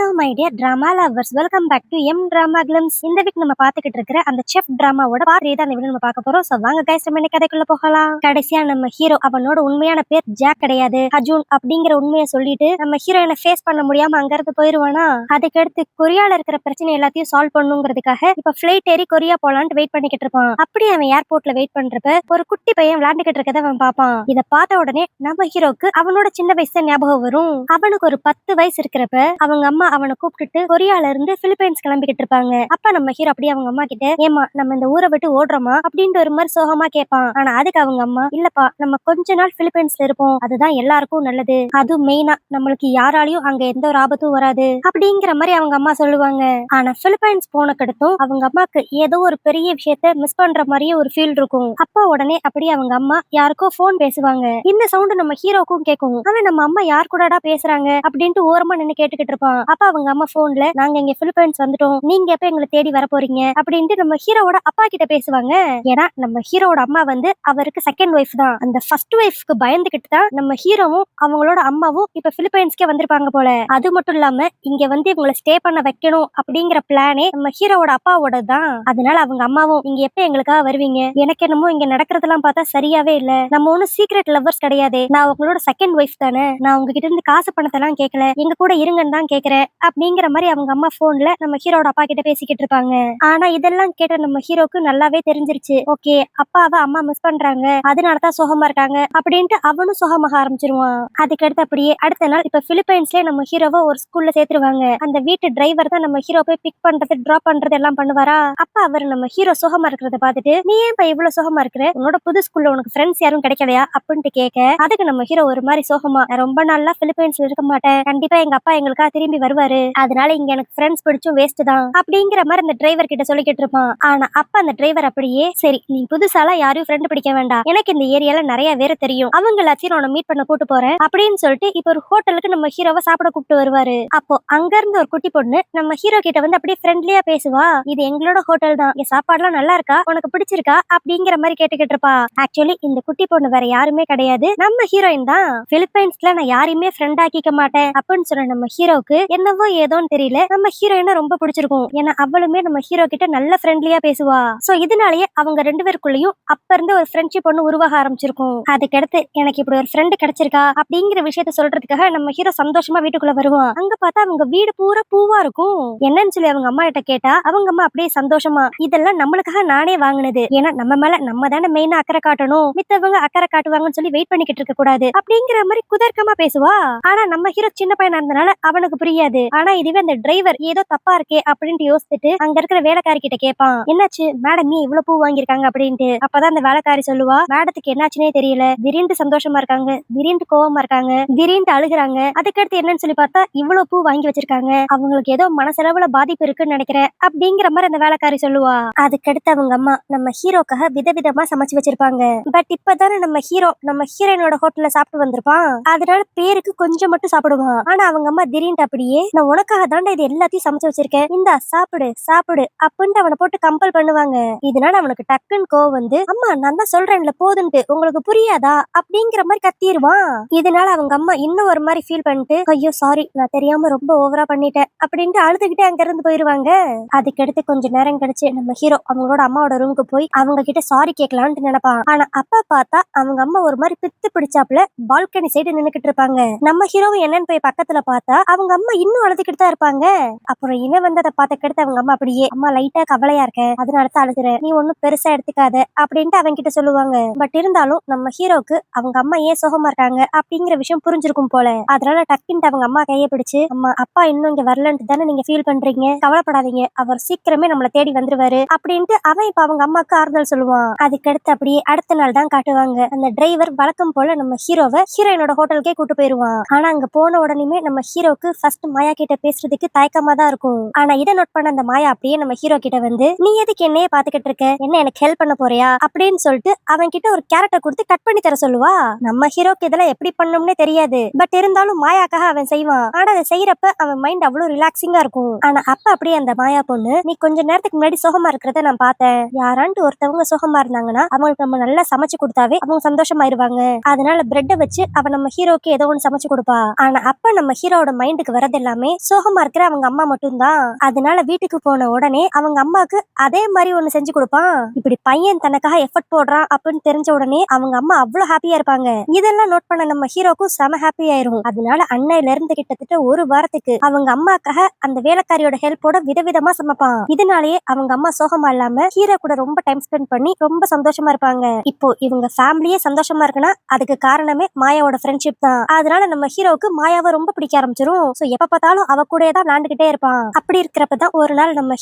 Hello my dear drama lovers, welcome back to எம் drama glimpse. இந்த week நம்ம பாத்துக்கிட்டு இருக்கிற அந்த செஃப் டிராமாவோட பார்ட் 3 தான் இந்த வீடியோ நம்ம பார்க்க போறோம். சோ வாங்க கைஸ், நம்ம இன்னைக்கு கதைக்குள்ள போகலாம். கடைசியா நம்ம ஹீரோ அவனோட உண்மையான பேர் ஜாக் கிடையாது, அர்ஜுன் அப்படிங்கிற உண்மையை சொல்லிட்டு நம்ம ஹீரோயினை ஃபேஸ் பண்ண முடியாம அங்க இருந்து போயிருவானா. அதுக்கடுத்து கொரியால இருக்கிற பிரச்சனை எல்லாத்தையும் சால்வ் பண்ணுங்கிறதுக்காக இப்ப ஃபிளைட் ஏறி கொரியா போலான்ட்டு வெயிட் பண்ணிக்கிட்டு இருப்பான். அப்படி அவன் ஏர்போர்ட்ல வெயிட் பண்றப்ப ஒரு குட்டி பையன் விளையாண்டுகிட்டு இருக்கதை அவன் பாப்பான். இதை பார்த்த உடனே நம்ம ஹீரோக்கு அவனோட சின்ன வயசு ஞாபகம் வரும். அவனுக்கு ஒரு 10 வயசு இருக்கிறப்ப அவங்க அம்மா அவனை கூப்பிட்டுட்டு கொரியால இருந்து பிலிப்பைன்ஸ் கிளம்பிக்கிட்டு இருப்பாங்க. அப்ப நம்ம ஹீரோ அப்படியே அவங்க அம்மா கிட்ட, ஏமா நம்ம இந்த ஊரை விட்டு ஓடுறோமா அப்படின்ட்டு ஒரு மாதிரி சோகமா கேட்பான். ஆனா அதுக்கு அவங்க அம்மா, இல்லப்பா நம்ம கொஞ்ச நாள் பிலிப்பைன்ஸ்ல இருப்போம், அதுதான் எல்லாருக்கும் நல்லது, அதுவும் மெயினா நம்மளுக்கு யாராலையும் அங்க எந்த ஒரு ஆபத்தும் வராது அப்படிங்கிற மாதிரி அவங்க அம்மா சொல்லுவாங்க. ஆனா பிலிப்பைன்ஸ் போனக்கடுத்தும் அவங்க அம்மாக்கு ஏதோ ஒரு பெரிய விஷயத்த மிஸ் பண்ற மாதிரியே ஒரு ஃபீல் இருக்கும். அப்ப உடனே அப்படியே அவங்க அம்மா யாருக்கோ போன் பேசுவாங்க. இந்த சவுண்ட் நம்ம ஹீரோக்கும் கேட்கும். அவன் நம்ம அம்மா யார் கூடடா பேசுறாங்க அப்படின்ட்டு ஓரமா நின்னு கேட்டுக்கிட்டு இருப்பான். அப்ப அவங்க அம்மா போன்ல, நாங்க இங்க பிலிப்பைன்ஸ் வந்துட்டோம், நீங்க எப்ப எங்களை தேடி வர போறீங்க அப்படின்ட்டு நம்ம ஹீரோவோட அப்பா கிட்ட பேசுவாங்க. ஏன்னா நம்ம ஹீரோவோட அம்மா வந்து அவருக்கு செகண்ட் ஒய்ஃப் தான். அந்த ஃபர்ஸ்ட் ஒய்ஃப்க்கு பயந்துகிட்டு தான் நம்ம ஹீரோவும் அவங்களோட அம்மாவும் இப்ப பிலிப்பைன்ஸ்க்கே வந்திருப்பாங்க போல. அது மட்டும் இல்லாம இங்க வந்து இவங்களை ஸ்டே பண்ண வைக்கணும் அப்படிங்கிற பிளானே நம்ம ஹீரோவோட அப்பாவோட தான். அதனால அவங்க அம்மாவும், இங்க எப்ப எங்களுக்காக வருவீங்க, எனக்கு என்னமோ இங்க நடக்கிறதெல்லாம் பார்த்தா சரியாவே இல்ல, நம்ம ஒன்னும் சீக்ரெட் லவ்வர்ஸ் கிடையாது, நான் உங்களோட செகண்ட் ஒய்ஃப் தானே, நான் உங்ககிட்ட இருந்து காசு பணத்தை எல்லாம் கேட்கல, எங்க கூட இருங்கன்னு தான் கேக்குறேன் அப்படிங்கிற மாதிரி அவங்க அம்மா போன்ல நம்ம ஹீரோட அப்பா கிட்ட பேசிக்கிட்டு இருப்பாங்க. ஆனா இதெல்லாம் கேட்ட நம்ம ஹீரோக்கு நல்லாவே தெரிஞ்சிருச்சு, ஓகே அப்பாவை அம்மா மிஸ் பண்றாங்க, அதனாலதான் சோகமா இருக்காங்க அப்படின்ட்டு அவனும் சோகமாக ஆரம்பிச்சிருவான். அதுக்கடுத்து அப்படியே அடுத்த நாள் இப்ப பிலிப்பைன்ஸ்ல நம்ம ஹீரோவை ஒரு ஸ்கூல்ல சேர்த்துருவாங்க. அந்த வீட்டு டிரைவர் தான் நம்ம ஹீரோ போய் பிக் பண்றது டிராப் பண்றது எல்லாம் பண்ணுவாரா. அப்ப அவர் நம்ம ஹீரோ சோகமா இருக்கிறத பார்த்துட்டு, நீ ஏன் இவ்வளவு சோகமா இருக்கிற, உன்னோட புது ஸ்கூல்ல உனக்கு ஃப்ரெண்ட்ஸ் யாரும் கிடைக்கலையா அப்படின்ட்டு கேட்க, அதுக்கு நம்ம ஹீரோ ஒரு மாதிரி சோகமா, நான் ரொம்ப நாளா பிலிப்பைன்ஸ்ல இருக்க மாட்டேன், கண்டிப்பா எங்க அப்பா எங்களுக்காக திரும்பி வருவாரு, அதனால இங்க எனக்கு ஃப்ரெண்ட்ஸ் பிடிச்சும் வேஸ்ட் தான் அப்படிங்கிற மாதிரி அந்த டிரைவர் கிட்ட சொல்லிக்கிட்டு இருப்பான். ஆனா அப்ப அந்த டிரைவர் அப்படியே, சரி நீ புதுசாலாம் யாரையும் ஃப்ரெண்ட் பிடிக்க வேண்டாம், எனக்கு இந்த ஏரியால நிறைய பேரை தெரியும், அவங்க எல்லாத்தையும் நான் மீட் பண்ண கூட்டு போறேன் அப்படின்னு சொல்லிட்டு இப்ப ஒரு ஹோட்டலுக்கு நம்ம ஹீரோவை சாப்பிட கூப்பிட்டு வருவாரு. அப்போ அங்க இருந்து ஒரு குட்டி பொண்ணு நம்ம ஹீரோ கிட்ட வந்து அப்படியே ஃப்ரெண்ட்லியா பேசுவா, இது எங்களோட ஹோட்டல் தான், இங்க சாப்பாடுலாம் நல்லா இருக்கா, உனக்கு பிடிச்சிருக்கா அப்படிங்கிற மாதிரி கேட்டுக்கிட்டு இருப்பா. ஆக்சுவலி இந்த குட்டி பொண்ணு வேற யாருமே கிடையாது, நம்ம ஹீரோயின் தான். பிலிப்பைன்ஸ்ல நான் யாரையுமே ஃப்ரெண்ட் ஆக்கிக்க மாட்டேன் அப்படின்னு சொன்ன நம்ம ஹீரோக்கு என்னவோ ஏதோன்னு தெரியல, நம்ம ஹீரோயினை ரொம்ப பிடிச்சிருக்கும். ஏன்னா அவளுமே நம்ம ஹீரோ கிட்ட நல்ல ஃப்ரெண்ட்லியா பேசுவா. சோ இதனாலேயே அவங்க ரெண்டு பேருக்குள்ளயும் அப்ப இருந்து ஒரு ஃப்ரெண்ட்ஷிப் ஒண்ணு உருவாக ஆரம்பிச்சிருக்கும். அதுக்கடுத்து எனக்கு இப்படி ஒரு ஃப்ரெண்ட் கிடைச்சிருக்கா அப்படிங்கிற விஷயத்த சொல்றதுக்காக நம்ம ஹீரோ சந்தோஷமா வீட்டுக்குள்ள வருவான். அங்க பார்த்தா அவங்க வீடு பூரா பூவா இருக்கும். என்னன்னு சொல்லி அவங்க அம்மா கிட்ட கேட்டா அவங்க அம்மா அப்படியே சந்தோஷமா, இதெல்லாம் நம்மளுக்காக நானே வாங்கினது, ஏன்னா நம்ம மேல நம்ம தானே மெயினா அக்கறை காட்டணும், மித்தவங்க அக்கறை காட்டுவாங்கன்னு சொல்லி வெயிட் பண்ணிக்கிட்டு இருக்க கூடாது அப்படிங்கிற மாதிரி குதர்க்கமா பேசுவா. ஆனா நம்ம ஹீரோ சின்ன பையனா இருந்தனால அவனுக்கு புரியாது. ஆனா இதுவே அந்த டிரைவர் ஏதோ தப்பா இருக்கே அப்படின்ட்டு யோசிச்சுட்டு அங்க இருக்கிற வேலைக்காரி கிட்ட கேட்பான், என்னாச்சு மேடம் நீ இவ்வளவு பூ வாங்கியிருக்காங்க அப்படின்ட்டு. அப்பதான் அந்த வேலைக்காரி சொல்லுவா, மேடத்துக்கு என்னாச்சுன்னே தெரியல, திடீர்னு சந்தோஷமா இருக்காங்க, திடீர்னு கோவமா இருக்காங்க, திடீர்னு அழுகுறாங்க, அதுக்கடுத்து என்னன்னு சொல்லி பார்த்தா இவ்வளவு பூ வாங்கி வச்சிருக்காங்க, அவங்களுக்கு ஏதோ மனசளவுல பாதிப்பு இருக்குன்னு நினைக்கிறேன் அப்படிங்கிற மாதிரி அந்த வேலைக்காரி சொல்லுவா. அதுக்கடுத்து அவங்க அம்மா நம்ம ஹீரோக்காக விதவிதமா சமைச்சு வச்சிருப்பாங்க. பட் இப்பதானே நம்ம ஹீரோ நம்ம ஹீரோயினோட ஹோட்டல்ல சாப்பிட்டு வந்திருப்பான், அதனால பேருக்கு கொஞ்சம் மட்டும் சாப்பிடுவான். ஆனா அவங்க அம்மா திடீர்னு அப்படியே, நான் உனக்காக தாண்டா இது எல்லாத்தையும் சமைச்சு வச்சிருக்கேன், இந்தா சாப்பிடு சாப்பிடு அப்படின்ட்டு அவனை போட்டு கம்பல் பண்ணுவாங்க. இதனால அவனுக்கு டக்குன்னு கோவம் வந்து, அம்மா நான் தான் சொல்றேன்ல போதுன்ட்டு, உங்களுக்கு புரியாதா அப்படிங்கிற மாதிரி கத்திடுவான். இதனால அவங்க அம்மா இன்னும் ஒரு மாதிரி ஃபீல் பண்ணிட்டு, ஐயோ சாரி நான் தெரியாம ரொம்ப ஓவரா பண்ணிட்டேன் அப்படின்ட்டு அழுதுகிட்டே அங்க இருந்து போயிருவாங்க. அதுக்கடுத்து கொஞ்ச நேரம் கழிச்சு நம்ம ஹீரோ அவங்களோட அம்மாவோட ரூமுக்கு போய் அவங்க கிட்ட சாரி கேட்கலான்னு நினைப்பான். ஆனா அப்ப பார்த்தா அவங்க அம்மா ஒரு மாதிரி பித்து பிடிச்சாப்புல பால்கனி சைடு நின்னுக்கிட்டு இருப்பாங்க. நம்ம ஹீரோவும் என்னன்னு போய் பக்கத்துல பார்த்தா அவங்க அம்மா இன்னும் அழுதுகிட்டு தான் இருப்பாங்க. அப்புறம் இவன் வந்ததை பார்த்துக்கிட்டு அவங்க அம்மா அப்படியே, அம்மா லைட்டா கவலையா இருக்க அதனால தான் அழுகுற, நீ ஒன்னும் பெருசா எடுத்துக்காத அப்படின்ட்டு அவங்க கிட்ட சொல்லுவாங்க. பட் இருந்தாலும் நம்ம ஹீரோக்கு அவங்க அம்மா ஏன் சோகமா இருக்காங்க அப்படிங்கிற விஷயம் புரிஞ்சிருக்கும் போல. அதனால டக்குன்ட்டு அவங்க அம்மா கையை பிடிச்சு, அம்மா அப்பா இன்னும் இங்க வரலன்ட்டு தானே நீங்க ஃபீல் பண்றீங்க, கவலைப்படாதீங்க, அவர் சீக்கிரமே நம்மள தேடி வந்துருவாரு அப்படின்ட்டு அவன் இப்ப அவங்க அம்மாக்கு ஆறுதல் சொல்லுவான். அதுக்கடுத்து அப்படியே அடுத்த நாள் தான் காட்டுவாங்க. அந்த டிரைவர் வழக்கம் போல நம்ம ஹீரோவை ஹீரோயினோட ஹோட்டலுக்கே கூட்டு போயிருவான். ஆனா அங்க போன உடனே நம்ம ஹீரோக்கு ஃபர்ஸ்ட் மாயா கிட்ட பேசுறதுக்கு தயக்கமா தான் இருக்கும். ஆனா இதை நோட் பண்ண அந்த மாயா அப்படியே நம்ம ஹீரோ கிட்ட வந்து, நீ எதுக்கு என்னையே பாத்துக்கிட்டு இருக்க, என்ன எனக்கு ஹெல்ப் பண்ண போறியா அப்படின்னு சொல்லிட்டு அவன் கிட்ட ஒரு கேரக்டர் கொடுத்து கட் பண்ணி தர சொல்லுவா. நம்ம ஹீரோக்கு இதெல்லாம் எப்படி பண்ணணும்னே தெரியாது. பட் இருந்தாலும் மாயாக்காக அவன் செய்வான். ஆனா அதை செய்யறப்ப அவன் மைண்ட் அவ்வளவு ரிலாக்ஸிங்கா இருக்கும். ஆனா அப்ப அப்படியே அந்த மாயா பொண்ணு, நீ கொஞ்ச நேரத்துக்கு முன்னாடி சோகமா இருக்கிறத நான் பார்த்தேன், யாரான்ட்டு ஒருத்தவங்க சோகமா இருந்தாங்கன்னா அவங்களுக்கு நம்ம நல்லா சமைச்சு கொடுத்தாவே அவங்க சந்தோஷமாயிருவாங்க, அதனால பிரெட்டை வச்சு அவன் நம்ம ஹீரோக்கு ஏதோ ஒன்று சமைச்சு கொடுப்பா. ஆனா அப்ப நம்ம ஹீரோட மைண்டுக்கு வரது எல்லாமே எல்லாமே சோகமா இருக்கிற அவங்க அம்மா மட்டும்தான். அதனால வீட்டுக்கு போன உடனே அவங்க அம்மாக்கு அதே மாதிரி ஒண்ணு செஞ்சு கொடுப்பான். இப்படி பையன் தனக்காக எஃபர்ட் போடுறான் அப்படின்னு தெரிஞ்ச உடனே அவங்க அம்மா அவ்வளவு ஹாப்பியா இருப்பாங்க. இதெல்லாம் நோட் பண்ண நம்ம ஹீரோக்கும் செம ஹாப்பி ஆயிரும். அதனால அன்னையில இருந்து கிட்டத்தட்ட ஒரு வாரத்துக்கு அவங்க அம்மாக்காக அந்த வேலைக்காரியோட ஹெல்ப்போட விதவிதமா சமைப்பான். இதனாலேயே அவங்க அம்மா சோகமா இல்லாம ஹீரோ கூட ரொம்ப டைம் ஸ்பெண்ட் பண்ணி ரொம்ப சந்தோஷமா இருப்பாங்க. இப்போ இவங்க ஃபேமிலியே சந்தோஷமா இருக்குன்னா அதுக்கு காரணமே மாயாவோட ஃப்ரெண்ட்ஷிப் தான். அதனால நம்ம ஹீரோவுக்கு மாயாவை ரொம்ப பிடிக்க ஆரம்பிச்சிரும். சோ எப்ப பார்த்தாலும் அவ கூடயே தான் விளையாண்டுகிட்டே இருப்பான். அப்படி இருக்கிறப்பதான் ஒரு நாள் நம்ம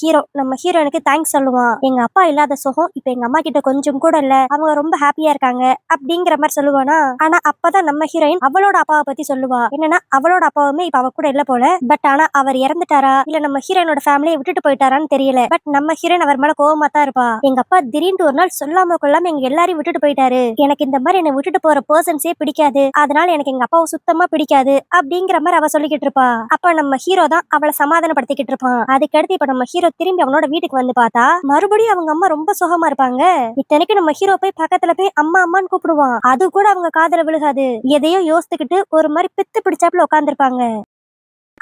ஹீரோனுக்கு தேங்க்ஸ் சொல்லுவான். எங்க அப்பா இல்லாத சோகம் இப்ப எங்க அம்மா கிட்ட கொஞ்சம் கூட இல்ல, அவங்க ரொம்ப ஹாப்பியா இருக்காங்க அப்படிங்கிற மாதிரி சொல்லுவானா. ஆனா அப்பதான் நம்ம ஹீரோயின் அவளோட அப்பாவை பத்தி சொல்லுவா. என்னன்னா அவளோட அப்பாவுமே இப்ப அவ கூட இல்ல போல. பட் ஆனா அவர் இறந்துட்டாரா இல்ல நம்ம ஹீரோனோட ஃபேமிலியை விட்டுட்டு போயிட்டாரான்னு தெரியல. பட் நம்ம ஹீரோயின் அவர் மேல கோவமா தான் இருப்பா. எங்க அப்பா திடீர்னு ஒரு நாள் சொல்லாம கொள்ளாம எங்க எல்லாரையும் விட்டுட்டு போயிட்டாரு. எனக்கு இந்த மாதிரி என்னை விட்டுட்டு போற பர்சன்ஸே பிடிக்காது. அதனால எனக்கு எங்க அப்பாவை சுத்தமா பிடிக்காது அப்படிங்கிற மாதிரி அவ சொல்லிக்கிட்டு இருப்பா. அப்ப நம்ம ஹீரோ தான் அவளை சமாதானப்படுத்திக்கிட்டு இருப்பான். அதுக்கடுத்து இப்ப நம்ம ஹீரோ திரும்பி அவனோட வீட்டுக்கு வந்து பார்த்தா மறுபடியும் அவங்க அம்மா ரொம்ப சோகமா இருப்பாங்க. இத்தனைக்கு நம்ம ஹீரோ போய் பக்கத்துல போய் அம்மா அம்மான்னு கூப்பிடுவான். அது கூட அவங்க காதுல விழுகாது. எதையோ யோசித்துக்கிட்டு ஒரு மாதிரி பித்து பிடிச்சாப்புல உட்காந்துருப்பாங்க.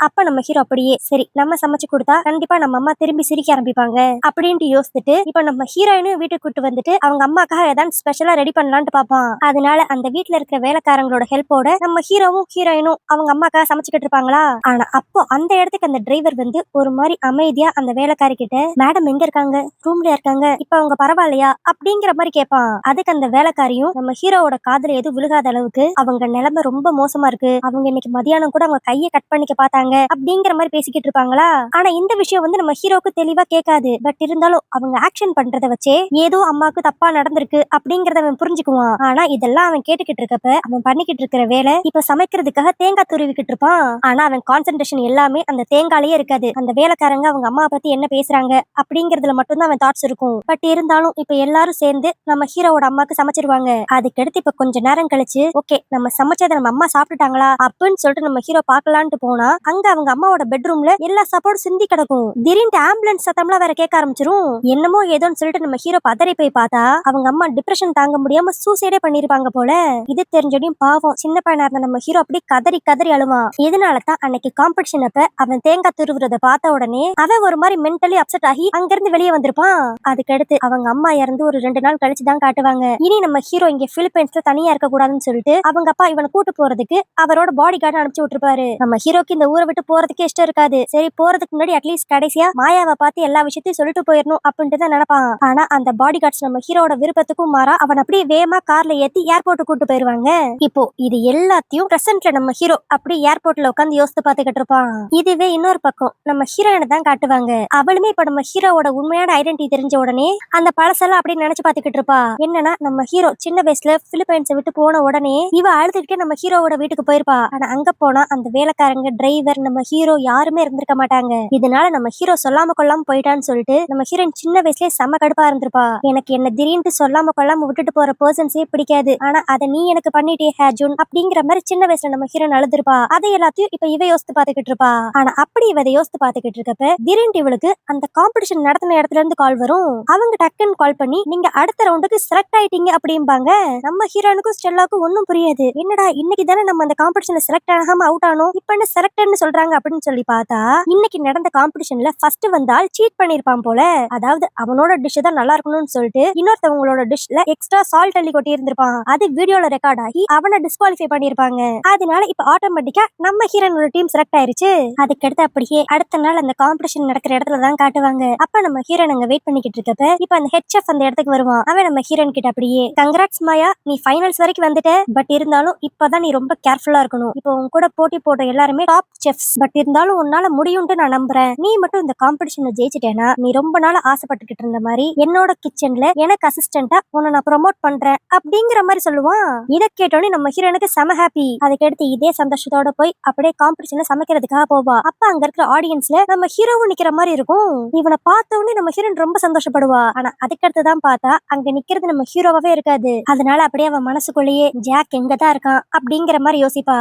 அப்ப நம்ம ஹீரோ அப்படியே சரி நம்ம சமைச்சு கொடுத்தா கண்டிப்பா நம்ம அம்மா திரும்பி சிரிக்க ஆரம்பிப்பாங்க அப்படின்ட்டு யோசிச்சுட்டு இப்ப நம்ம ஹீரோயினும் வீட்டுக்கு கூட்டு வந்துட்டு அவங்க அம்மாக்காக ஏதாவது ஸ்பெஷலா ரெடி பண்ணலான்னு பாப்பான். அதனால அந்த வீட்டுல இருக்கிற வேலைக்காரங்களோட ஹெல்ப்போட நம்ம ஹீரோயினும் அவங்க அம்மாக்காக சமைச்சுக்கிட்டு இருப்பாங்களா. ஆனா அப்போ அந்த இடத்துக்கு அந்த டிரைவர் வந்து ஒரு மாதிரி அமைதியா அந்த வேலைக்காரி கிட்ட மேடம் எங்க இருக்காங்க, ரூம்ல இருக்காங்க, இப்ப அவங்க பரவாயில்லையா அப்படிங்கிற மாதிரி கேட்பான். அதுக்கு அந்த வேலைக்காரியும் நம்ம ஹீரோவோட காதுல எதுவும் விழுகாத அளவுக்கு அவங்க நிலைமை ரொம்ப மோசமா இருக்கு, அவங்க இன்னைக்கு மதியானம் கூட அவங்க கையை கட் பண்ணிக்க பார்த்தாங்க அப்படிங்கிற மாதிரி பேசிக்கிட்டு இருப்பாங்களா. ஆனா இந்த விஷயம் வந்து நம்ம ஹீரோக்கு தெளிவா கேட்காது. பட் இருந்தாலும் அவங்க ஆக்ஷன் பண்றத வச்சே ஏதோ அம்மாக்கு தப்பா நடந்திருக்கு அப்படிங்கறத அவன் புரிஞ்சுக்குவான். ஆனா இதெல்லாம் அவன் கேட்டுக்கிட்டு இருக்கப்ப அவன் பண்ணிக்கிட்டு இருக்கிற வேலை இப்ப சமைக்கிறதுக்காக தேங்காய் துருவிக்கிட்டு இருப்பான். ஆனா அவன் கான்சென்ட்ரேஷன் எல்லாமே அந்த தேங்காயிலேயே இருக்காது. அந்த வேலைக்காரங்க அவங்க அம்மா பத்தி என்ன பேசுறாங்க அப்படிங்கறதுல மட்டும்தான் அவன் தாட்ஸ் இருக்கும். பட் இருந்தாலும் இப்ப எல்லாரும் சேர்ந்து நம்ம ஹீரோவோட அம்மாக்கு சமைச்சிருவாங்க. அதுக்கடுத்து இப்ப கொஞ்ச நேரம் கழிச்சு ஓகே நம்ம சமைச்சதை நம்ம அம்மா சாப்பிட்டுட்டாங்களா அப்படின்னு சொல்லிட்டு நம்ம ஹீரோ பாக்கலான்ட்டு போனா அங்க அவங்க அம்மாவோட பெட்ரூம்ல எல்லா சாப்பாடும் சிந்தி கிடக்கும். திடீர்னு ஆம்புலன்ஸ் சத்தம்லாம் வேற கேட்க ஆரம்பிச்சிரும். என்னமோ ஏதோன்னு சொல்லிட்டு நம்ம ஹீரோ பதறி போய் பார்த்தா அவங்க அம்மா டிப்ரெஷன் தாங்க முடியாம சூசைடே பண்ணிருப்பாங்க போல. இது தெரிஞ்சோடையும் பாவம் சின்ன பையனா இருந்த நம்ம ஹீரோ அப்படி கதறி கதறி அழுவான். இதனாலதான் அன்னைக்கு காம்படிஷன் அப்ப அவன் தேங்காய் துருவுறத பார்த்த உடனே அவன் ஒரு மாதிரி மென்டலி அப்செட் ஆகி அங்கிருந்து வெளியே வந்திருப்பான். அதுக்கடுத்து அவங்க அம்மா இறந்து ஒரு 2 நாள் கழிச்சு தான் காட்டுவாங்க. இனி நம்ம ஹீரோ இங்க பிலிப்பைன்ஸ்ல தனியா இருக்க கூடாதுன்னு சொல்லிட்டு அவங்க அப்பா இவனை கூட்டு போறதுக்கு அவரோட பாடி கார்டு அனுப்பிச்சு விட்டுருப்பாரு. நம்ம ஹீரோக்கு இந்த ஊரை விட்டு போறதுக்கே இஷ்டம் இருக்காது. சரி போறதுக்கு முன்னாடி அட்லீஸ்ட் கடைசியா மாயாவை பார்த்து எல்லா விஷயத்தையும் சொல்லிட்டு போயிடணும் அப்படின்ட்டு தான் நினைப்பான். ஆனா அந்த பாடி கார்ட்ஸ் நம்ம ஹீரோட விருப்பத்துக்கும் மாறா அவன் அப்படியே வேகமா கார்ல ஏத்தி ஏர்போர்ட் கூட்டு போயிருவாங்க. இப்போ இது எல்லாத்தையும் பிரசன்ட்ல நம்ம ஹீரோ அப்படி ஏர்போர்ட்ல உட்காந்து யோசித்து பாத்துக்கிட்டு இருப்பான். இதுவே இன்னொரு பக்கம் நம்ம ஹீரோயினை தான் காட்டுவாங்க. அவளுமே இப்ப நம்ம ஹீரோவோட உண்மையான ஐடென்டிட்டி தெரிஞ்ச உடனே அந்த பழசெல்லாம் அப்படி நினைச்சு பாத்துக்கிட்டு இருப்பா. என்னன்னா நம்ம ஹீரோ சின்ன வயசுல பிலிப்பைன்ஸை விட்டு போன உடனே இவ அழுதுகிட்டே நம்ம ஹீரோவோட வீட்டுக்கு போயிருப்பா. ஆனா அங்க போனா அந்த வேலைக்காரங்க டிரைவர் நம்ம ஹீரோ யாருமே இருந்திருக்க மாட்டாங்க. இதனால நம்ம ஹீரோ சொல்லாம கொள்ளாம போயிட்டான்னு சொல்லிட்டு நம்ம ஹீரோயின் சின்ன வயசுலயே செம்ம கடுப்பா இருந்திருப்பா. எனக்கு என்ன திடீர்னு சொல்லாம கொள்ளாம விட்டுட்டு போற பர்சன்ஸே பிடிக்காது, ஆனா அதை நீ எனக்கு பண்ணிட்டே ஹேஜூன் அப்படிங்கிற மாதிரி சின்ன வயசுல நம்ம ஹீரோயின் அழுதுருப்பா. அதை எல்லாத்தையும் இப்ப இவ யோசித்து பாத்துக்கிட்டு இருப்பா. ஆனா அப்படி இவ யோசித்து பாத்துக்கிட்டு இருக்கப்ப திடீர்னு இவளுக்கு அந்த காம்படிஷன் நடத்தின இடத்துல இருந்து கால் வரும். அவங்க டக்குன்னு கால் பண்ணி நீங்க அடுத்த ரவுண்டுக்கு செலக்ட் ஆயிட்டீங்க அப்படிம்பாங்க. நம்ம ஹீரோனுக்கும் ஸ்டெல்லாக்கும் ஒன்னும் புரியாது. என்னடா இன்னைக்கு தானே நம்ம அந்த காம்படிஷன்ல செலக்ட் ஆகாம அவுட் ஆனோம், இப்ப என்ன செலக்ட்னு சொல்றாங்க அப்படின்னு சொல்லி பார்த்தா இன்னைக்கு நடந்த காம்படிஷன்ல ஃபர்ஸ்ட் வந்தால் சீட் பண்ணிருப்பான் போல. அதாவது அவனோட டிஷ் தான் நல்லா இருக்கணும்னு சொல்லிட்டு இன்னொருத்தவங்களோட டிஷ்ல எக்ஸ்ட்ரா சால்ட் அள்ளி கொட்டி இருந்திருப்பான். அது வீடியோல ரெக்கார்ட் ஆகி அவனை டிஸ்குவாலிஃபை பண்ணிருப்பாங்க. அதனால இப்ப ஆட்டோமேட்டிக்கா நம்ம ஹீரோனோட டீம் செலக்ட் ஆயிருச்சு. அதுக்கடுத்து அப்படியே அடுத்த நாள் அந்த காம்படிஷன் நடக்கிற இடத்துல தான் காட்டுவாங்க. அப்ப நம்ம ஹீரோன் அங்க வெயிட் பண்ணிக்கிட்டு இருக்கப்ப இப்ப அந்த ஹெட் செஃப் அந்த இடத்துக்கு வருவான். அவன் நம்ம ஹீரோன் கிட்ட அப்படியே கங்க்ராட்ஸ் மாயா, நீ ஃபைனல்ஸ் வரைக்கும் வந்துட்ட. பட் இருந்தாலும் இப்பதான் நீ ரொம்ப கேர்ஃபுல்லா இருக்கணும். இப்போ உன் கூட போட்டி போடுற எல்லாருமே டாப் செஃப்ஸ். பட் இருந்தாலும் உன்னால முடியும்னு நான் நம்புறேன். நீ மட்டும் இந்த காம்படிஷன்ல ஜெயிச்சிட்டேனா நீ ரொம்ப நாள் ஆசைப்பட்டுக்கிட்டு இருந்த மாதிரி என்னோட கிச்சன்ல எனக்கு அசிஸ்டண்டா உன்னை நான் ப்ரொமோட் பண்றேன் அப்படிங்கிற மாதிரி சொல்லுவான். இதை கேட்டோன்னே நம்ம ஹீரோனுக்கு செம ஹாப்பி. அதுக்கடுத்து இதே சந்தோஷத்தோட போய் அப்படியே காம்படிஷன்ல சமைக்கிறதுக்காக போவா. அப்ப அங்க இருக்கிற ஆடியன்ஸ்ல நம்ம ஹீரோவும் நிக்கிற மாதிரி இருக்கும். இவனை பார்த்த உடனே நம்ம ஹீரோன் ரொம்ப சந்தோஷப்படுவா. ஆனா அதுக்கடுத்து தான் பார்த்தா அங்க நிக்கிறது நம்ம ஹீரோவாவே இருக்காது. அதனால அப்படியே அவன் மனசுக்குள்ளேயே ஜாக் எங்கதான் இருக்கான் அப்படிங்கிற மாதிரி யோசிப்பா.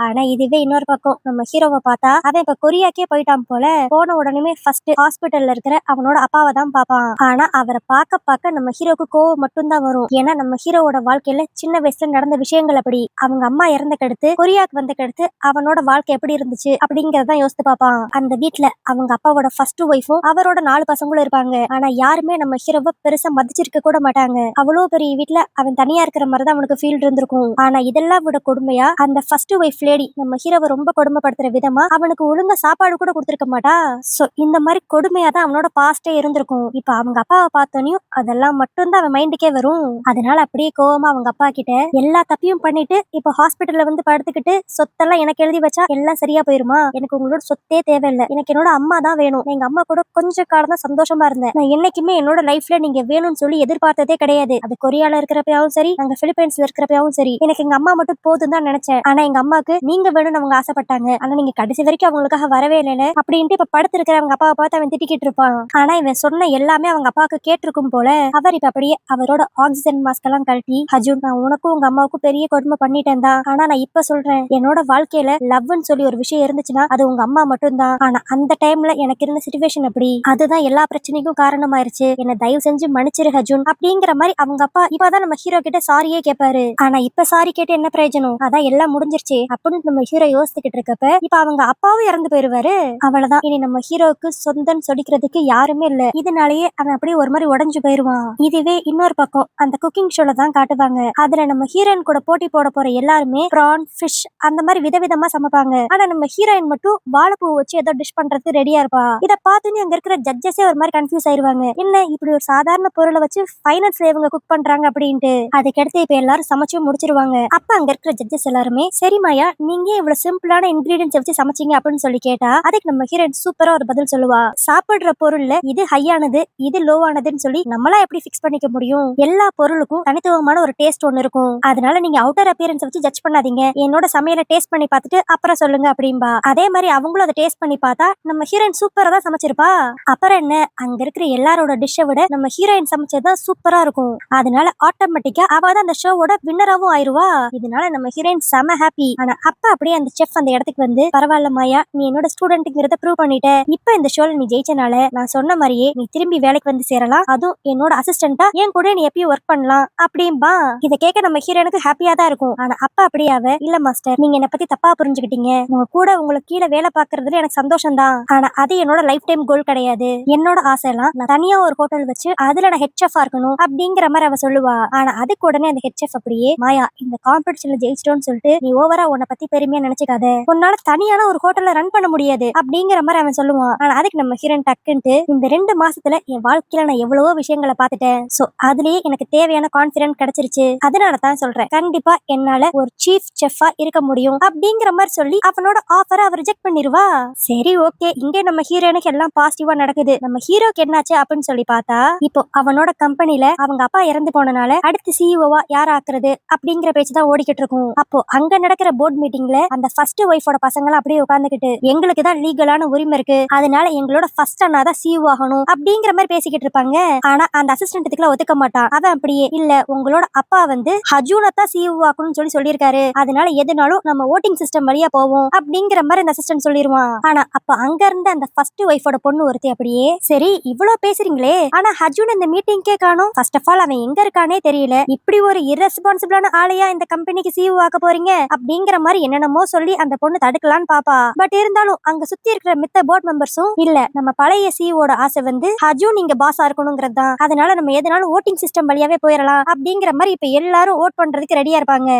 ஆனா இதுவே இன்னொரு பக்கம் நம்ம ஹீரோவை பார்த்தா அவன் இப்ப கொரியாக்கே போயிட்டான் போல. போன உடனே ஃபர்ஸ்ட் ஹாஸ்பிட்டல்ல இருக்கிற அவனோட அப்பாவை தான் பாப்பான். ஆனா அவரை பார்க்க நம்ம ஹீரோக்கு கோவம் மட்டும் தான் வரும். ஏன்னா நம்ம ஹீரோவோட வாழ்க்கையில சின்ன வயசுல நடந்த விஷயங்கள் அப்படி. அவங்க அம்மா இறந்தக்கடுத்து கொரியாக்கு வந்தக்கடுத்து அவனோட வாழ்க்கை எப்படி இருந்துச்சு அப்படிங்கறதான் யோசித்து பார்ப்பான். அந்த வீட்டுல அவங்க அப்பாவோட ஃபர்ஸ்ட் ஒய்ஃபும் அவரோட 4 பசங்களும் இருப்பாங்க. ஆனா யாருமே நம்ம ஹீரோவை பெருசா மதிச்சிருக்க கூட மாட்டாங்க. அவ்வளவு பெரிய வீட்டுல அவன் தனியா இருக்கிற மாதிரிதான் அவனுக்கு ஃபீல் இருந்திருக்கும். ஆனா இதெல்லாம் விட கொடுமையா அந்த ஃபர்ஸ்ட் ஒய்ஃப் லேடி நம்ம ஹீரோவை ரொம்ப கொடுமைப்படுத்துற விதமா அவனுக்கு ஒழுங்கா சாப்பாடு கூட கொடுத்திருக்க மாட்டா. சோ இந்த மாதிரி கொடுமையா தான் அவனோட பாஸ்டே இருந்திருக்கும். இப்ப அவங்க அப்பாவை பார்த்தோனையும் அதெல்லாம் மட்டும்தான் அவன் மைண்டுக்கே வரும். அதனால அப்படியே கோவமா அவங்க அப்பா கிட்ட எல்லா தப்பியும் பண்ணிட்டு இப்ப ஹாஸ்பிட்டல்ல வந்து படுத்துக்கிட்டு சொத்தெல்லாம் எனக்கு எழுதி வச்சா எல்லாம் சரியா போயிருமா, எனக்கு உங்களோட சொத்தே தேவையில்லை, எனக்கு என்னோட அம்மா தான் வேணும், எங்க அம்மா கூட கொஞ்ச காலம் தான் சந்தோஷமா இருந்தேன், நான் என்னைக்குமே என்னோட லைஃப்ல நீங்க வேணும்னு சொல்லி எதிர்பார்த்ததே கிடையாது. அது கொரியால இருக்கிறப்பயாவும் சரி, நாங்க பிலிப்பைன்ஸ்ல இருக்கிறப்பயாவும் சரி, எனக்கு எங்க அம்மா மட்டும் போதும் தான் நினைச்சேன். ஆனா எங்க அம்மாக்கு நீங்க வேணும்னு அவங்க ஆசைப்பட்டாங்க, ஆனா நீங்க கடைசி வரைக்கும் அவங்களுக்காக வரவே இல்லை அப்படின்ட்டு இப்ப படுத்து இருக்கிற அவங்க அப்பாவை பார்த்து அவன் திட்டிக்கிட்டு இருப்பான். ஆனா இவன் சொன்ன எல்லாமே அவங்க அப்பாவுக்கு கேட்டிருக்கும் போல. அவர் இப்ப அப்படியே அவரோட ஆக்சிஜன் மாஸ்க் எல்லாம் கழட்டி, ஹஜூன் நான் உனக்கும் உங்க அம்மாவுக்கும் பெரிய கொடுமை பண்ணிட்டேன் தான், ஆனா நான் இப்ப சொல்றேன் என்னோட வாழ்க்கையில லவ்னு சொல்லி ஒரு விஷயம் இருந்துச்சுன்னா அது உங்க அம்மா மட்டும் தான். ஆனா அந்த டைம்ல எனக்கு இருந்த சிச்சுவேஷன் அப்படி, அதுதான் எல்லா பிரச்சனைக்கும் காரணமாயிருச்சு, என்ன தயவு செஞ்சு மன்னிச்சிரு ஹஜூன் அப்படிங்கிற மாதிரி அவங்க அப்பா இப்பதான் நம்ம ஹீரோ கிட்ட சாரியே கேட்பாரு. ஆனா இப்ப சாரி கேட்டு என்ன பிரயோஜனம், அதான் எல்லாம் முடிஞ்சிருச்சு அப்படின்னு நம்ம ஹீரோ யோசிச்சுக்கிட்டு இருக்கப்ப இப்ப அவங்க அப்பாவும் இறந்து போயிருவாரு. அவ்வளவுதான், இனி நம்ம ஹீரோவுக்கு சொந்தம் சொடிக்கிறதுக்கு யாருமே இல்ல. இதனாலேயே அவன் அப்படியே ஒரு மாதிரி உடஞ்சு போயிருவான். இதுவே இன்னொரு பக்கம் அந்த குக்கிங் ஷோல தான் காட்டுவாங்க. அதுல நம்ம ஹீரோயின் கூட போட்டி போட போற எல்லாருமே பிரான், ஃபிஷ் அந்த மாதிரி விதவிதமா சமைப்பாங்க. ஆனா நம்ம ஹீரோயின் மட்டும் வாழைப்பூ வச்சு ஏதோ டிஷ் பண்றதுக்கு ரெடியா இருப்பா. இத பார்த்துன்னு அங்க இருக்கிற ஜட்ஜஸே ஒரு மாதிரி கன்ஃபியூஸ் ஆயிருவாங்க, என்ன இப்படி ஒரு சாதாரண பொருளை வச்சு ஃபைனல்ஸ்ல இவங்க குக் பண்றாங்க அப்படின்ட்டு. அதுக்கடுத்து இப்ப எல்லாரும் சமைச்சு முடிச்சிருவாங்க. அப்ப அங்க இருக்கிற ஜட்ஜஸ் எல்லாருமே சரி மாயா நீங்க இவ்வளவு சிம்பிளான இன்கிரீடியன்ஸ் வச்சு சமைச்சீங்க அப்படின்னு சொல்லி கேட்டா அதுக்கு நம்ம ஹீரோயின் சூப்பரா ஒரு பதில் சொல்லுவா, சாப்பிடுற பொருள்ல இது ஹையானது இது லோவானதுன்னு சொல்லி நம்மளா எப்படி ஃபிக்ஸ் பண்ணிக்க முடியும், எல்லா பொருளுக்கும் தனித்துவமான ஒரு டேஸ்ட் ஒன்னு இருக்கும், அதனால நீங்க அவுட்டர் அப்பியரன்ஸ் வச்சு ஜட்ஜ் பண்ணாதீங்க, என்னோட சமையலை டேஸ்ட் பண்ணி பார்த்துட்டு அப்புறம் சொல்லுங்க அப்படின்பா. அதே மாதிரி அவங்களும் அதை டேஸ்ட் பண்ணி பார்த்தா நம்ம ஹீரோயின் சூப்பரா தான் சமைச்சிருப்பா. அப்புறம் என்ன, அங்க இருக்கிற எல்லாரோட டிஷ்ஷை விட நம்ம ஹீரோயின் சமைச்சதுதான் சூப்பரா இருக்கும், அதனால ஆட்டோமேட்டிக்கா அவ தான் அந்த ஷோவோட வின்னராவும் ஆயிருவா. இதனால நம்ம ஹீரோயின் செம ஹாப்பி. ஆனா அப்ப அப்படியே அந்த செஃப் அந்த இடத்துக்கு வந்து, பரவாயில்ல மாயா நீ என்னோட ஸ்டூடெண்ட்ங்கிறத ப்ரூவ் பண்ணிட்ட, இப்ப இந்த ஷோல நீ ஜெயிச்சனால நான் சொன்ன மாதிரியே நீ திரும்பி வேலைக்கு வந்து சேரலாம், அதுவும் என்னோட அசிஸ்டண்டா என் கூட நீ எப்பயும் ஒர்க் பண்ணலாம் அப்படின்பா. இதை கேட்க நம்ம ஹீரோனுக்கு ஹாப்பியா தான் இருக்கும். ஆனா அப்ப அப்படியே அவ, இல்ல மாஸ்டர் நீங்க என்ன பத்தி தப்பா புரிஞ்சுக்கிட்டீங்க, உங்க கூட உங்களுக்கு கீழே வேலை பாக்குறதுல எனக்கு சந்தோஷம் தான், ஆனா அது என்னோட லைஃப் டைம் கோல் கிடையாது, என்னோட ஆசை எல்லாம் நான் தனியா ஒரு ஹோட்டல் வச்சு அதுல நான் ஹெட் செஃபா இருக்கணும் அப்படிங்கிற மாதிரி அவ சொல்லுவா. ஆனா அதுக்கு உடனே அந்த ஹெட் செஃப் அப்படியே, மாயா இந்த காம்படிஷன்ல ஜெயிச்சிட்டோன்னு சொல்லிட்டு நீ ஓவரா உன்னை பத்தி பெருமையா நினைச்சுக்காத, உன்னால தனியான ஒரு ஹோட்டல்ல ரன் பண்ண முடியாது அப்படிங்கிற மாதிரி அவன் சொல்லுவான். ஆனா அதுக்கு நம்ம ஹீரோயின் டக்குன்ட்டு, இந்த 2 மாசத்துல என் வாழ்க்கையில நான் எவ்வளவோ விஷயங்களை பார்த்துட்டேன், சோ அதுலயே எனக்கு தேவையான கான்பிடன்ஸ் கிடைச்சிருச்சு, அதனால தான் சொல்றேன் கண்டிப்பா என்னால ஒரு சீஃப் செஃபா இருக்க முடியும் அப்படிங்கிற மாதிரி சொல்லி அவனோட ஆஃபரை அவர் ரிஜெக்ட் பண்ணிருவா. சரி ஓகே, இங்கே நம்ம ஹீரோனுக்கு எல்லாம் பாசிட்டிவா நடக்குது. நம்ம ஹீரோக்கு என்னாச்சு அப்படின்னு சொல்லி பார்த்தா இப்போ அவனோட கம்பெனில அவங்க அப்பா இறந்து போனனால அடுத்து சிஇஓவா யார் ஆக்குறது அப்படிங்கிற பேச்சு தான் ஓடிக்கிட்டு இருக்கும். அப்போ அங்க நடக்கிற போர்ட் மீட்டிங்ல அந்த ஃபர்ஸ்ட் ஒய்ஃபோட பசங்க அப்படியே உட்கார்ந்துகிட்டு, எங்களுக்கு தான் லீகலான உரிமை இருக்கு, அதனால எங்களோட ஃபர்ஸ்ட் அண்ணா தான் சிஇஓ ஆகணும் அப்படிங்கிற மாதிரி பேசிக்கிட்டு இருப்பாங்க. ஆனா அந்த அசிஸ்டன்ட்டுக்குலாம் ஒத்துக்க மாட்டான். அவன் அப்படியே, இல்ல உங்களோட அப்பா வந்து ஹஜூனை தான் சிஇஓ ஆக்கணும்னு சொல்லி சொல்லியிருக்காரு, அதனால எதுனாலும் நம்ம ஓட்டிங் சிஸ்டம் வழியா போவோம் அப்படிங்கிற மாதிரி அந்த அசிஸ்டன்ட் சொல்லிடுவான். ஆனா அப்ப அங்க இருந்த அந்த ஃபர்ஸ்ட் ஒய்ஃபோட பொண்ணு ஒருத்தி அப்படியே, சரி இவ்வளவு பேசுறீங்களே ஆனா ஹஜூன் இந்த மீட்டிங்கே காணோம், ஃபர்ஸ்ட் ஆஃப் ஆல் அவன் எங்க இருக்கானே தெரியல, இப்படி ஒரு இரஸ்பான்சிபிளான ஆளையா இந்த கம்பெனிக்கு சிஇஓ ஆக்க போறீங்க அப்படிங்கிற மாதிரி என்னென்னமோ சொல்லி அந்த பொண்ணு தடுக்கலான்னு பாப்பா. பட் இருந்தாலும் அங்க சுத்தி இருக்கிற மித்த போர்ட் மெம்பர்ஸும், இல்ல நம்ம பழைய சிஇஓட ஆசை வந்து ஹஜூன் இங்க பாஸா இருக்கணுங்கிறது தான், அதனால நம்ம எதனாலும் ஓட்டிங் சிஸ்டம் வழியாவே போயிடலாம் அப்படிங்கிற மாதிரி இப்ப எல்லாரும் ஓட் பண்றதுக்கு ரெடியா இருப்பாங்க.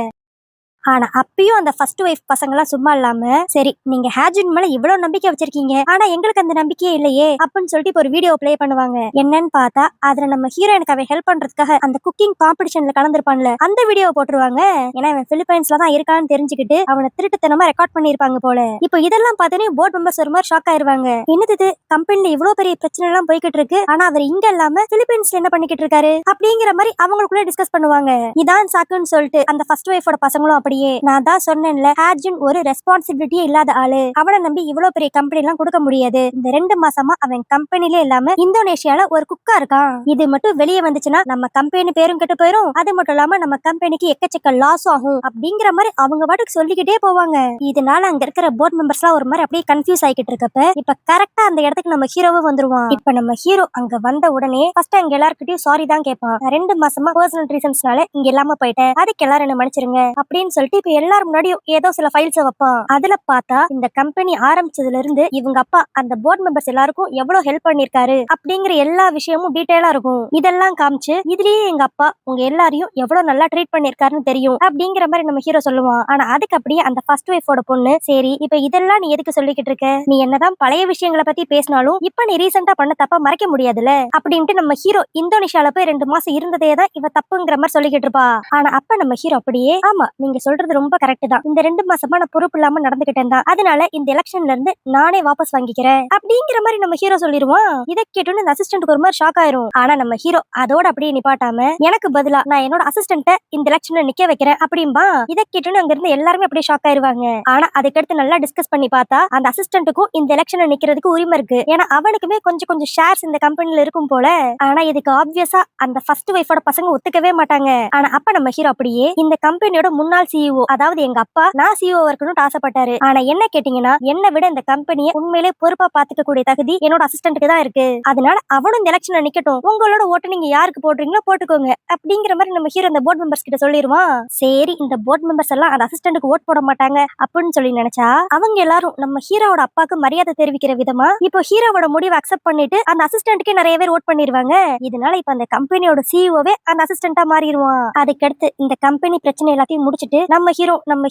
ஆனா அப்பயும் அந்த ஃபர்ஸ்ட் ஒய்ஃப் பசங்க எல்லாம் சும்மா இல்லாம, சரி நீங்க ஹேஜின் மேல இவ்வளவு நம்பிக்கை வச்சிருக்கீங்க ஆனா எங்களுக்கு அந்த நம்பிக்கையே இல்லையே அப்படின்னு சொல்லிட்டு இப்போ ஒரு வீடியோ பிளே பண்ணுவாங்க. என்னன்னு பார்த்தா அதுல நம்ம ஹீரோயினுக்கு அவன் ஹெல்ப் பண்றதுக்காக அந்த குக்கிங் காம்படிஷன்ல கலந்துருப்பான்ல அந்த வீடியோ போட்டுருவாங்க. ஏன்னா அவன் பிலிப்பைன்ஸ்ல தான் இருக்கான்னு தெரிஞ்சுக்கிட்டு அவனை திருட்டுத்தனமா ரெக்கார்ட் பண்ணிருப்பாங்க போல. இப்போ இதெல்லாம் பார்த்தோன்னே போர்ட் மெம்பர்ஸ் ஒரு மாதிரி ஷாக் ஆயிருவாங்க. என்னது இது, கம்பெனில இவ்வளவு பெரிய பிரச்சனை எல்லாம் போய்கிட்டு இருக்கு, ஆனா அவர் இங்க இல்லாம பிலிப்பைன்ஸ்ல என்ன பண்ணிக்கிட்டு இருக்காரு அப்படிங்கிற மாதிரி அவங்களுக்குள்ள டிஸ்கஸ் பண்ணுவாங்க. இதான் சாக்குன்னு சொல்லிட்டு அந்த ஃபர்ஸ்ட் ஒய்ஃபோட பசங்களும் அப்படி முன்னாடியே. நான் தான் சொன்னேன்ல, ஹாஜுன் ஒரு ரெஸ்பான்சிபிலிட்டியே இல்லாத ஆளு. அவனை நம்பி இவ்வளவு பெரிய கம்பெனி எல்லாம் கொடுக்க முடியாது. இந்த 2 மாசமா அவன் கம்பெனிலே இல்லாம இந்தோனேஷியால ஒரு குக்கா இருக்கான். இது மட்டும் வெளியே வந்துச்சுன்னா நம்ம கம்பெனி பேரும் கெட்டு போயிரும். அது மட்டும் இல்லாம நம்ம கம்பெனிக்கு எக்கச்சக்க லாஸ் ஆகும் அப்படிங்கிற மாதிரி அவங்க பாட்டுக்கு சொல்லிக்கிட்டே போவாங்க. இதனால அங்க இருக்கிற போர்ட் மெம்பர்ஸ் எல்லாம் ஒரு மாதிரி அப்படியே கன்ஃபியூஸ் ஆகிட்டு இருக்கப்ப இப்ப கரெக்டா அந்த இடத்துக்கு நம்ம ஹீரோவும் வந்துருவான். இப்ப நம்ம ஹீரோ அங்க வந்த உடனே ஃபர்ஸ்ட் அங்க எல்லார்கிட்டயும் சாரி தான் கேட்பான். 2 மாசமா பர்சனல் ரீசன்ஸ்னால இங்க இல்லாம போயிட்டேன், அதுக்கு எல்லாரும் என்ன மன்னிச்சிருங்க அப்படின்னு சொல்லிட்டு இப்ப எல்லாரும் முன்னாடியும் ஏதோ சில ஃபைல்ஸ் வைப்பான். அதுல பார்த்தா இந்த கம்பெனி ஆரம்பிச்சதுல இருந்து இவங்க அப்பா அந்த போர்ட் மெம்பர்ஸ் எல்லாருக்கும் எவ்வளவு ஹெல்ப் பண்ணிருக்காரு அப்படிங்கிற எல்லா விஷயமும் டீடைலா இருக்கும். இதெல்லாம் காமிச்சு இதுலயே எங்க அப்பா உங்க எல்லாரையும் எவ்வளவு நல்லா ட்ரீட் பண்ணிருக்காருன்னு தெரியும் அப்படிங்கிற மாதிரி நம்ம ஹீரோ சொல்லுவான். ஆனா அதுக்கு அப்படியே அந்த ஃபர்ஸ்ட் ஒய்ஃபோட பொண்ணு, சரி இப்ப இதெல்லாம் நீ எதுக்கு சொல்லிக்கிட்டு இருக்க, நீ என்னதான் பழைய விஷயங்களை பத்தி பேசினாலும் இப்ப நீ ரீசெண்டா பண்ண தப்பா மறைக்க முடியாதுல அப்படின்ட்டு நம்ம ஹீரோ இந்தோனேஷியால போய் 2 மாசம் இருந்ததே தான் இவ தப்புங்கிற மாதிரி சொல்லிக்கிட்டு இருப்பா. ஆனா அப்ப நம்ம ஹீரோ அப்படியே, ஆமா நீங்க சொல்றது ரொம்ப கரெக்ட் தான், இந்த 2 மாசமா நான் பொறுப்பு இல்லாம நடந்துகிட்டேன் தான், அதனால இந்த எலெக்ஷன்ல இருந்து நானே வாபஸ் வாங்கிக்கிறேன் அப்படிங்கிற மாதிரி நம்ம ஹீரோ சொல்லிடுவான். இதை கேட்டோன்னு இந்த அசிஸ்டன்ட்க்கு ஒரு மாதிரி ஷாக் ஆயிரும். ஆனா நம்ம ஹீரோ அதோட அப்படியே நிப்பாட்டாம எனக்கு பதிலா நான் என்னோட அசிஸ்டன்ட்ட இந்த எலெக்ஷன்ல நிக்க வைக்கிறேன் அப்படின்பா. இதை கேட்டோன்னு அங்க இருந்து எல்லாருமே அப்படியே ஷாக் ஆயிருவாங்க. ஆனா அதுக்கடுத்து நல்லா டிஸ்கஸ் பண்ணி பார்த்தா அந்த அசிஸ்டன்ட்டுக்கும் இந்த எலெக்ஷன்ல நிக்கிறதுக்கு உரிமை இருக்கு. ஏன்னா அவனுக்குமே கொஞ்சம் ஷேர்ஸ் இந்த கம்பெனில இருக்கும் போல. ஆனா இதுக்கு ஆப்வியஸா அந்த ஃபர்ஸ்ட் ஒய்ஃபோட பசங்க ஒத்துக்கவே மாட்டாங்க. ஆனா அப்ப நம்ம ஹீரோ அப்படியே, இந்த கம்பெனியோட முன்னாள் சிஇஓ, அதாவது எங்க அப்பா, நான் சிஇஓ இருக்கணும்னு ஆசைப்பட்டாரு. ஆனா என்ன கேட்டீங்கன்னா என்னை விட இந்த கம்பெனியை உண்மையிலே பொறுப்பா பாத்துக்க கூடிய தகுதி என்னோட அசிஸ்டன்ட்டுக்கு தான் இருக்கு. அதனால அவனும் இந்த எலெக்ஷன்ல நிக்கட்டும், உங்களோட ஓட்டு நீங்க யாருக்கு போடுறீங்களோ போட்டுக்கோங்க அப்படிங்கிற மாதிரி நம்ம ஹீரோ இந்த போர்ட் மெம்பர்ஸ் கிட்ட சொல்லிடுவான். சரி இந்த போர்ட் மெம்பர்ஸ் எல்லாம் அந்த அசிஸ்டன்ட்டுக்கு ஓட் போட மாட்டாங்க அப்படின்னு சொல்லி நினைச்சா அவங்க எல்லாரும் நம்ம ஹீரோவோட அப்பாக்கு மரியாதை தெரிவிக்கிற விதமா இப்போ ஹீரோவோட முடிவை அக்செப்ட் பண்ணிட்டு அந்த அசிஸ்டன்ட்க்கே நிறைய பேர் ஓட் பண்ணிடுவாங்க. இதனால இப்ப அந்த கம்பெனியோட சிஇஓவே அந்த அசிஸ்டன்ட்டா மாறிடுவான். அதுக்கடுத்து இந்த கம்பெனி பிரச்சனை எல்லாத்தையும் முடிச்சிட்டு நம்ம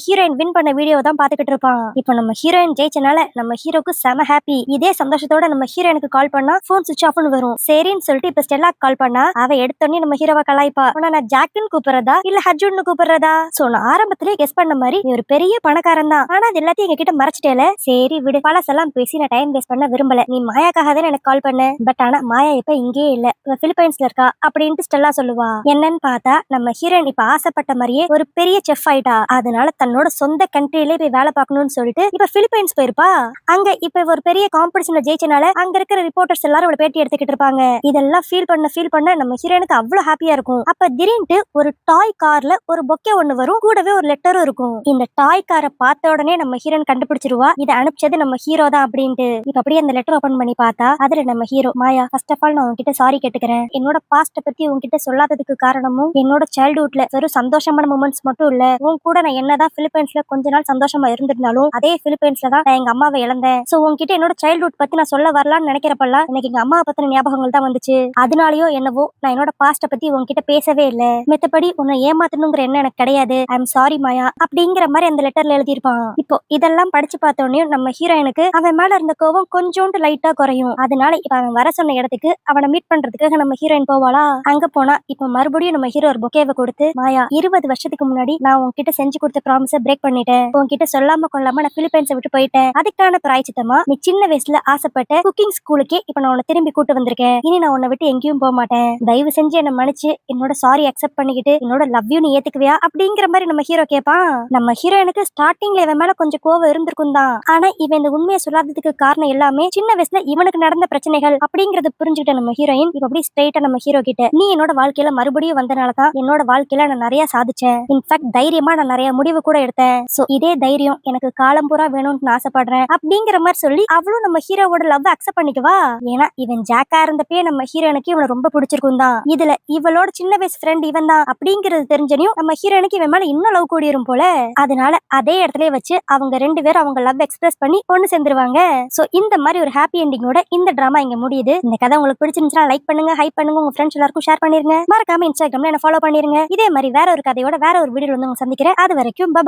ஹீரோயின் வின் பண்ண வீடியோ தான் பாத்துக்கிட்டு இருப்பான். இப்போ நம்ம ஹீரோயின் ஜெயிச்சனால நம்ம ஹீரோக்கு செம ஹாப்பி. இதே சந்தோஷத்தோட நம்ம ஹீரோயினுக்கு கால் பண்ணா போன் சுவிட்ச் ஆஃப்னு வரும். சரின்னு சொல்லிட்டு இப்ப ஸ்டெல்லா கால் பண்ணா அவ எடுத்தோடனே நம்ம ஹீரோவை கலாய்ப்பா. நான் ஜாக்லின் கூப்பிடுறதா இல்ல ஹஜுன்னு கூப்பிடுறதா? சோ நான் ஆரம்பத்திலேயே கெஸ் பண்ண மாதிரி நீ ஒரு பெரிய பணக்காரன் தான், ஆனா அது எல்லாத்தையும் எங்க கிட்ட மறைச்சிட்டேல. சரி விடு, பழசெல்லாம் பேசி நான் டைம் வேஸ்ட் பண்ண விரும்பல. நீ மாயாக்காக தான் எனக்கு கால் பண்ண, பட் ஆனா மாயா இப்ப இங்கே இல்ல, பிலிப்பைன்ஸ்ல இருக்கா அப்படின்ட்டு ஸ்டெல்லா சொல்லுவா. என்னன்னு பார்த்தா நம்ம ஹீரோயின் இப்ப ஆசைப்பட்ட மாதிரியே ஒரு பெரிய செஃப் ஆயிட்டா. அதனால தன்னோட சொந்த கண்ட்ரியிலே போய் வேலை பார்க்கணும்னு சொல்லிட்டு இப்ப பிலிப்பைன்ஸ் போயிருப்பா. அங்க இப்ப ஒரு பெரிய காம்படிஷன்ல ஜெயிச்சனால அங்க இருக்கிற ரிப்போர்ட்டர்ஸ் எல்லாரும் ஒரு பேட்டி எடுத்துக்கிட்டு இருப்பாங்க. இதெல்லாம் ஃபீல் பண்ண நம்ம ஹீரோயினுக்கு அவ்வளவு ஹாப்பியா இருக்கும். அப்ப திடீர்னு ஒரு டாய் கார்ல ஒரு பொக்கே ஒண்ணு வரும், கூடவே ஒரு லெட்டரும் இருக்கும். இந்த டாய் காரை பார்த்த உடனே நம்ம ஹீரோயின் கண்டுபிடிச்சிருவா இதை அனுப்பிச்சது நம்ம ஹீரோ தான் அப்படின்ட்டு. இப்ப அப்படியே அந்த லெட்டர் ஓபன் பண்ணி பார்த்தா அதுல நம்ம hero, Maya first of all நான் உன்கிட்ட சாரி கேட்டுக்கிறேன். என்னோட பாஸ்ட பத்தி உன்கிட்ட சொல்லாததுக்கு காரணமும் என்னோட சைல்ட்ஹுட்ல வெறும் சந்தோஷமான மூமெண்ட்ஸ் மட்டும் இல்ல, உன் கூட நான் என்னதான் பிலிப்பைன்ஸ்ல கொஞ்ச நாள் சந்தோஷமா இருந்திருந்தாலும் அதே பிலிப்பைன்ஸ்ல தான் நான் எங்க அம்மாவை இழந்தேன். சோ உன்கிட்ட என்னோட சைல்ட்ஹுட் பத்தி நான் சொல்ல வரலாம்னு நினைக்கிறப்பெல்லாம் எனக்கு எங்க அம்மாவை பத்தின ஞாபகங்கள் தான் வந்துச்சு. அதனாலயோ என்னவோ நான் என்னோட பாஸ்ட பத்தி உன்கிட்ட பேசவே இல்ல. மித்தபடி உன்னை ஏமாத்தணுங்கிற எண்ணம் எனக்கு கிடையாது. ஐ எம் சாரி மாயா அப்படிங்கிற மாதிரி அந்த லெட்டர்ல எழுதியிருப்பான். இப்போ இதெல்லாம் படிச்சு பார்த்தோன்னே நம்ம ஹீரோயினுக்கு அவன் மேல இருந்த கோவம் கொஞ்சோண்டு லைட்டா குறையும். அதனால இப்ப அவன் வர சொன்ன இடத்துக்கு அவனை மீட் பண்றதுக்காக நம்ம ஹீரோயின் போவாளா. அங்க போனா இப்ப மறுபடியும் நம்ம ஹீரோ ஒரு பொக்கேவை கொடுத்து, மாயா 20 வருஷத்துக்கு முன்னாடி நான் உன்கிட்ட செஞ்சு கொடுத்த ப்ராமிஸை பிரேக் பண்ணிட்டேன். உன்கிட்ட சொல்லாம கொள்ளாம நான் பிலிப்பைன்ஸை விட்டு போயிட்டேன். அதுக்கான பிராய்ச்சித்தமா நீ சின்ன வயசுல ஆசைப்பட்ட குக்கிங் ஸ்கூலுக்கே இப்ப நான் உன்னை திரும்பி கூட்டு வந்திருக்கேன். இனி நான் உன்னை விட்டு எங்கேயும் போக மாட்டேன். தயவு செஞ்சு என்ன மன்னிச்சு என்னோட சாரி அக்செப்ட் பண்ணிக்கிட்டு என்னோட லவ் யூ நீ ஏத்துக்குவியா அப்படிங்கிற மாதிரி நம்ம ஹீரோ கேட்பான். நம்ம ஹீரோயினுக்கு ஸ்டார்டிங்ல இவன் மேல கொஞ்சம் கோவம் இருந்திருக்கும் தான். ஆனா இவன் இந்த உண்மையை சொல்லாததுக்கு காரணம் எல்லாமே சின்ன வயசுல இவனுக்கு நடந்த பிரச்சனைகள் அப்படிங்கறது புரிஞ்சுக்கிட்ட நம்ம ஹீரோயின் இப்ப அப்படி ஸ்ட்ரைட்டா நம்ம ஹீரோ கிட்ட, நீ என்னோட வாழ்க்கையில மறுபடியும் வந்தனாலதான் என்னோட வாழ்க்கையில நான் நிறைய சாதிச்சேன். இன்ஃபேக்ட் தைரியமா நான் நிறைய முடிவு கூட எடுத்தேன். சோ இதே தைரியம் எனக்கு காலம் பூரா வேணும்னு நான் ஆசைப்படுறேன் அப்படிங்கிற மாதிரி சொல்லி அவளும் நம்ம ஹீரோவோட லவ் அக்செப்ட் பண்ணிக்குவா. ஏன்னா இவன் ஜாக்கா இருந்தப்பே நம்ம ஹீரோனுக்கு இவனை ரொம்ப பிடிச்சிருக்கும் தான். இதுல இவளோட சின்ன வயசு ஃப்ரெண்ட் இவன் தான் அப்படிங்கிறது தெரிஞ்சனையும் நம்ம ஹீரோனுக்கு இவன் மேல இன்னும் லவ் கூடிரும் போல. அதனால அதே இடத்துல வச்சு அவங்க 2 பேரும் அவங்க லவ் எக்ஸ்பிரஸ் பண்ணி ஒன்னு சேர்ந்துருவாங்க. சோ இந்த மாதிரி ஒரு ஹாப்பி எண்டிங்கோட இந்த டிராமா இங்க முடியுது. இந்த கதை உங்களுக்கு பிடிச்சிருந்துச்சுன்னா லைக் பண்ணுங்க, ஹைப் பண்ணுங்க, உங்க ஃப்ரெண்ட்ஸ் எல்லாருக்கும் ஷேர் பண்ணிருங்க. மறக்காம இன்ஸ்டாகிராம்ல என்ன ஃபாலோ பண்ணிருங்க. இதே மாதிரி வேற ஒரு கதையோட வேற ஒரு வீடியோல வந்து உங்க சந்திக்கிறேன். அது வரைக்கும் பை.